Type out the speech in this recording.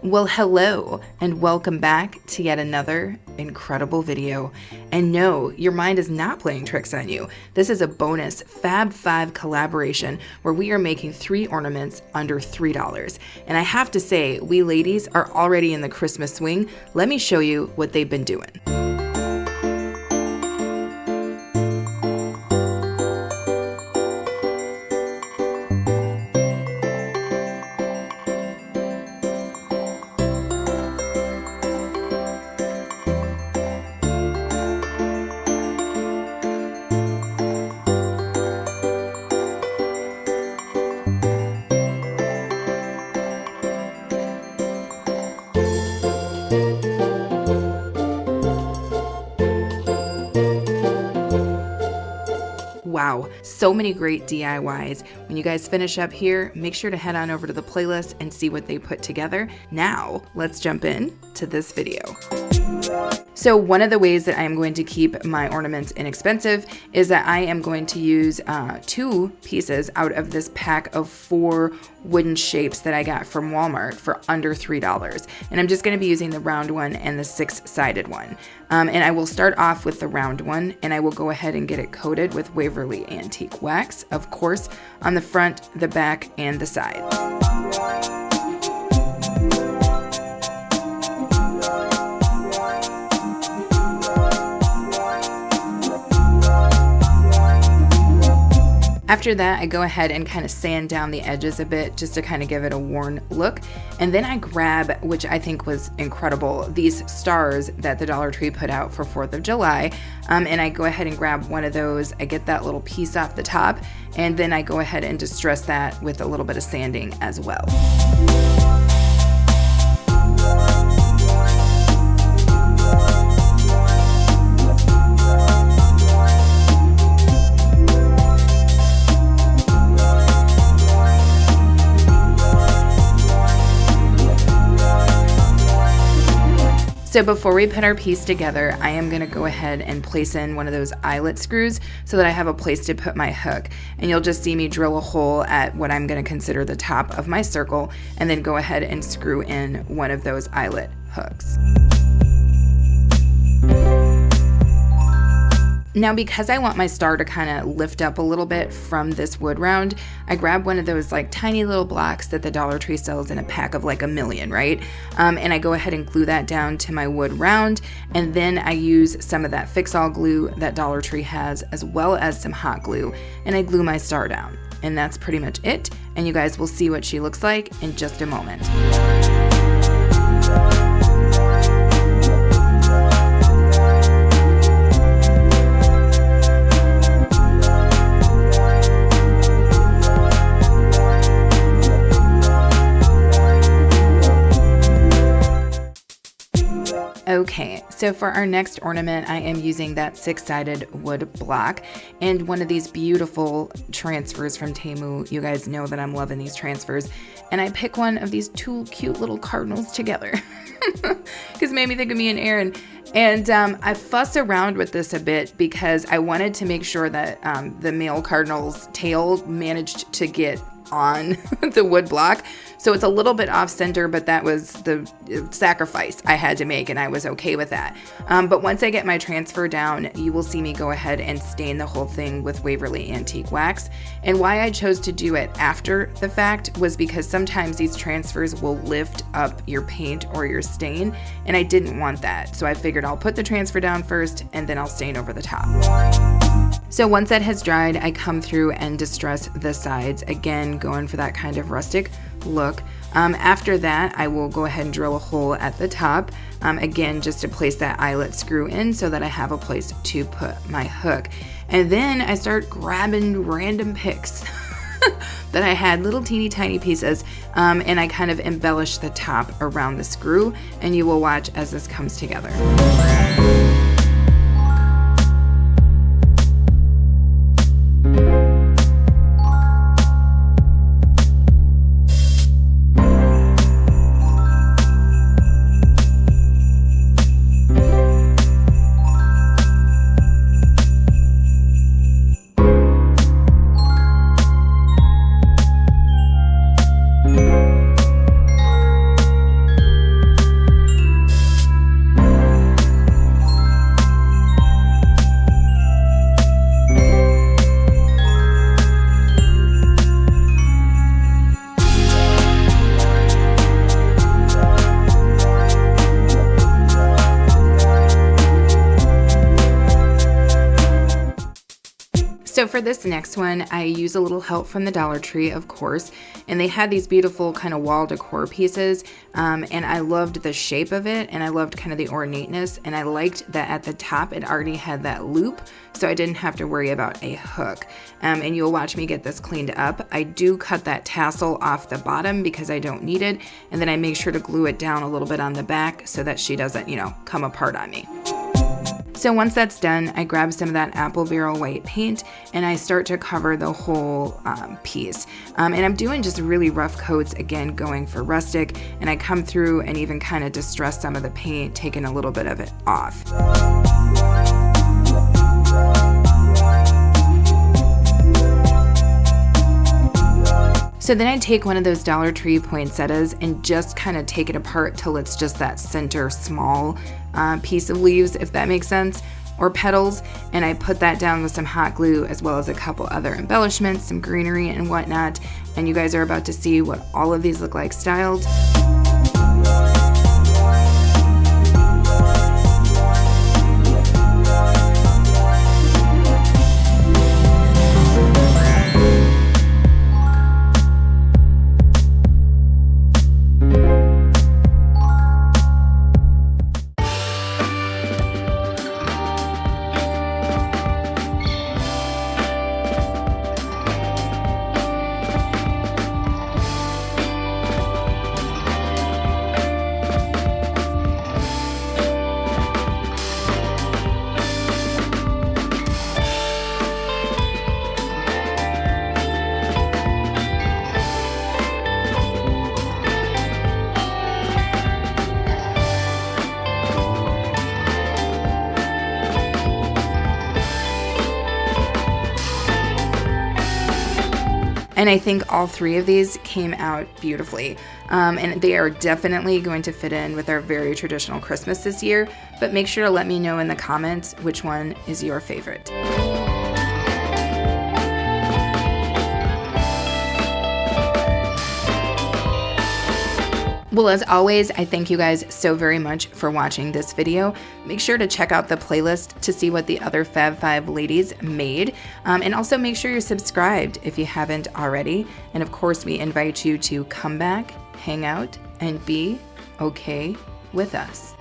Well, hello and welcome back to yet another incredible video. And no, your mind is not playing tricks on you. This is a bonus Fab 5 collaboration where we are making 3 ornaments under $3. And I have to say, we ladies are already in the Christmas swing. Let me show you what they've been doing. Wow, so many great DIYs. When you guys finish up here, make sure to head on over to the playlist and see what they put together. Now, let's jump in to this video. So one of the ways that I am going to keep my ornaments inexpensive is that I am going to use 2 pieces out of this pack of 4 wooden shapes that I got from Walmart for under $3. And I'm just going to be using the round one and the 6-sided one. And I will start off with the round one, and I will go ahead and get it coated with Waverly Antique Wax, of course, on the front, the back, and the side. After that, I go ahead and kind of sand down the edges a bit just to kind of give it a worn look. And then I grab, which I think was incredible, these stars that the Dollar Tree put out for 4th of July. And I go ahead and grab one of those. I get that little piece off the top, and then I go ahead and distress that with a little bit of sanding as well. So before we put our piece together, I am going to go ahead and place in one of those eyelet screws so that I have a place to put my hook. And you'll just see me drill a hole at what I'm going to consider the top of my circle, and then go ahead and screw in one of those eyelet hooks. Now, because I want my star to kind of lift up a little bit from this wood round, I grab one of those like tiny little blocks that the Dollar Tree sells in a pack of like 1,000,000, right? And I go ahead and glue that down to my wood round, and then I use some of that fix-all glue that Dollar Tree has, as well as some hot glue, and I glue my star down. And that's pretty much it, and you guys will see what she looks like in just a moment. Okay, so for our next ornament, I am using that 6-sided wood block and one of these beautiful transfers from Temu. You guys know that I'm loving these transfers. And I pick one of these 2 cute little cardinals together because it made me think of me and Aaron. And I fuss around with this a bit because I wanted to make sure that the male cardinal's tail managed to get on the wood block. So it's a little bit off center, but that was the sacrifice I had to make, and I was okay with that. But once I get my transfer down, you will see me go ahead and stain the whole thing with Waverly Antique Wax. And why I chose to do it after the fact was because sometimes these transfers will lift up your paint or your stain, and I didn't want that. So I figured I'll put the transfer down first, and then I'll stain over the top. So once that has dried, I come through and distress the sides, again going for that kind of rustic look. After that, I will go ahead and drill a hole at the top, again just to place that eyelet screw in so that I have a place to put my hook. And then I start grabbing random picks that I had, little teeny tiny pieces, and I kind of embellish the top around the screw, and you will watch as this comes together. So for this next one, I use a little help from the Dollar Tree, of course, and they had these beautiful kind of wall decor pieces, and I loved the shape of it, and I loved kind of the ornateness, and I liked that at the top it already had that loop, so I didn't have to worry about a hook. And you'll watch me get this cleaned up. I do cut that tassel off the bottom because I don't need it, and then I make sure to glue it down a little bit on the back so that she doesn't, come apart on me. So once that's done, I grab some of that apple barrel white paint and I start to cover the whole piece. And I'm doing just really rough coats, again, going for rustic, and I come through and even kind of distress some of the paint, taking a little bit of it off. So then I take one of those Dollar Tree poinsettias and just kind of take it apart till it's just that center small piece of leaves, if that makes sense, or petals, and I put that down with some hot glue as well as a couple other embellishments, some greenery and whatnot, and you guys are about to see what all of these look like styled. And I think all three of these came out beautifully. And they are definitely going to fit in with our very traditional Christmas this year, but make sure to let me know in the comments which one is your favorite. Well, as always, I thank you guys so very much for watching this video. Make sure to check out the playlist to see what the other Fab 5 ladies made. And also make sure you're subscribed if you haven't already. And of course, we invite you to come back, hang out, and be okay with us.